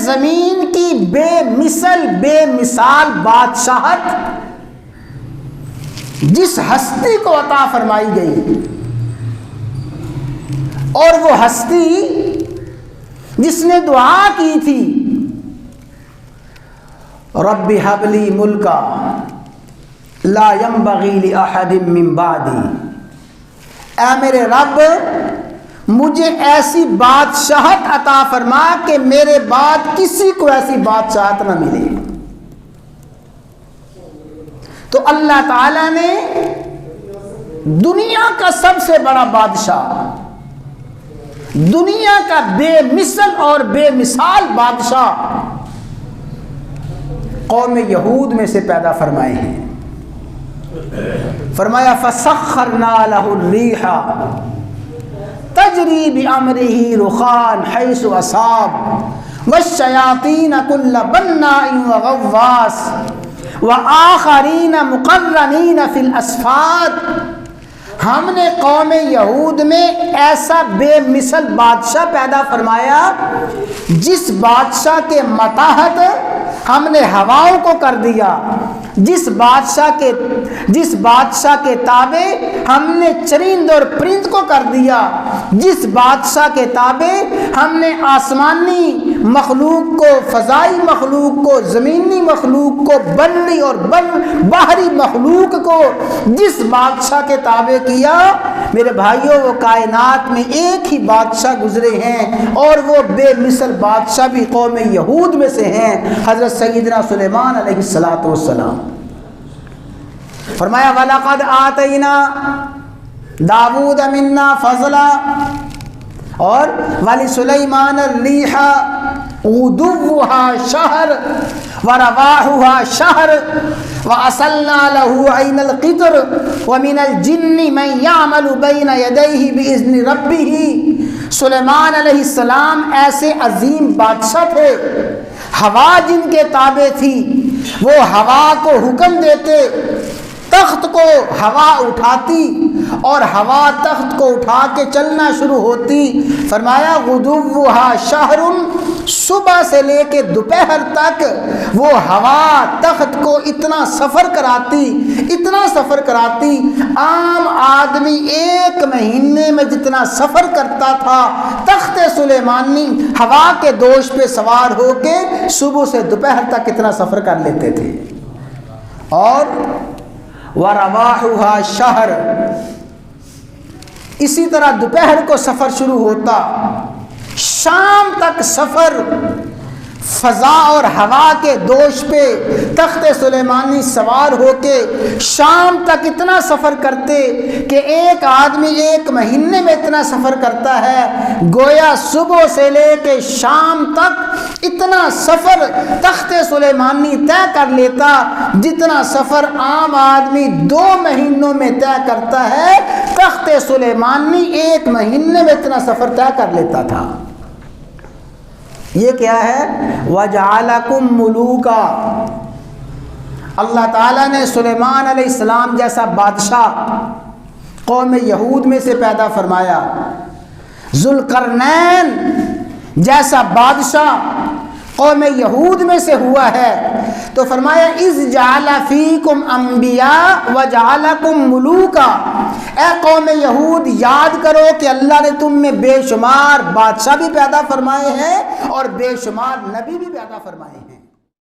زمین کی بے مثل بے مثال بادشاہت جس ہستی کو عطا فرمائی گئی، اور وہ ہستی جس نے دعا کی تھی رب ہب لی ملکا لا ینبغی لأحد من بعدی، اے میرے رب مجھے ایسی بادشاہت عطا فرما کہ میرے بعد کسی کو ایسی بادشاہت نہ ملے۔ تو اللہ تعالیٰ نے دنیا کا سب سے بڑا بادشاہ، دنیا کا بے مثل اور بے مثال بادشاہ قوم یہود میں سے پیدا فرمائے ہیں۔ فرمایا فسخرنا له الريح تجری بامرہ رخان حیث اصاب والشیاطین کل بناء وغواص وآخرین مقرنین فی الاسفاد، ہم نے قوم یہود میں ایسا بے مثل بادشاہ پیدا فرمایا جس بادشاہ کے متاحت ہم نے ہواؤں کو کر دیا، جس بادشاہ کے تابع ہم نے چرند اور پرند کو کر دیا، جس بادشاہ کے تابع ہم نے آسمانی مخلوق کو، فضائی مخلوق کو، زمینی مخلوق کو، بری اور باہری مخلوق کو جس بادشاہ کے تابع کیا، میرے بھائیوں وہ کائنات میں ایک ہی بادشاہ گزرے ہیں، اور وہ بے مثل بادشاہ بھی قوم یہود میں سے ہیں، حضرت سیدنا سلیمان علیہ السلام۔ فرمایا وَلَقَدْ آتَيْنَا داود منا فضلا، اور وَلِسُلَيْمَانَ الرِّيحَ غُدُوُّهَا شَهْرٌ وَرَوَاحُهَا شَهْرٌ وَأَصَلْنَا لَهُ عَيْنَ الْقِطْرِ وَمِنَ الْجِنِّ مَنْ يَعْمَلُ بَيْنَ يَدَيْهِ بِإِذْنِ رَبِّهِ۔ سلیمان علیہ السلام ایسے عظیم بادشاہ تھے، ہوا جن کے تابع تھی، وہ ہوا کو حکم دیتے، تخت کو ہوا اٹھاتی اور ہوا تخت کو اٹھا کے چلنا شروع ہوتی۔ فرمایا غدوها شہر، صبح سے لے کے دوپہر تک وہ ہوا تخت کو اتنا سفر کراتی، عام آدمی ایک مہینے میں جتنا سفر کرتا تھا، تخت سلیمانی ہوا کے دوش پہ سوار ہو کے صبح سے دوپہر تک اتنا سفر کر لیتے تھے۔ اور وَرَوَاحُهَا شَهْرٌ، اسی طرح دوپہر کو سفر شروع ہوتا، شام تک سفر، فضا اور ہوا کے دوش پہ تخت سلیمانی سوار ہو کے شام تک اتنا سفر کرتے کہ ایک آدمی ایک مہینے میں اتنا سفر کرتا ہے، گویا صبح سے لے کے شام تک اتنا سفر تخت سلیمانی طے کر لیتا جتنا سفر عام آدمی 2 مہینوں میں طے کرتا ہے، تخت سلیمانی ایک مہینے میں اتنا سفر طے کر لیتا تھا۔ یہ کیا ہے؟ وَجَعَلَكُمْ مُلُوكًا، اللہ تعالیٰ نے سلیمان علیہ السلام جیسا بادشاہ قوم یہود میں سے پیدا فرمایا، ذوالقرنین جیسا بادشاہ قوم یہود میں سے ہوا ہے۔ تو فرمایا اِذْ جَعَلَ فِيكُمْ أَنْبِيَاءَ وَجَعَلَكُمْ مُلُوكًا، اے قوم یہود یاد کرو کہ اللہ نے تم میں بے شمار بادشاہ بھی پیدا فرمائے ہیں اور بے شمار نبی بھی پیدا فرمائے ہیں۔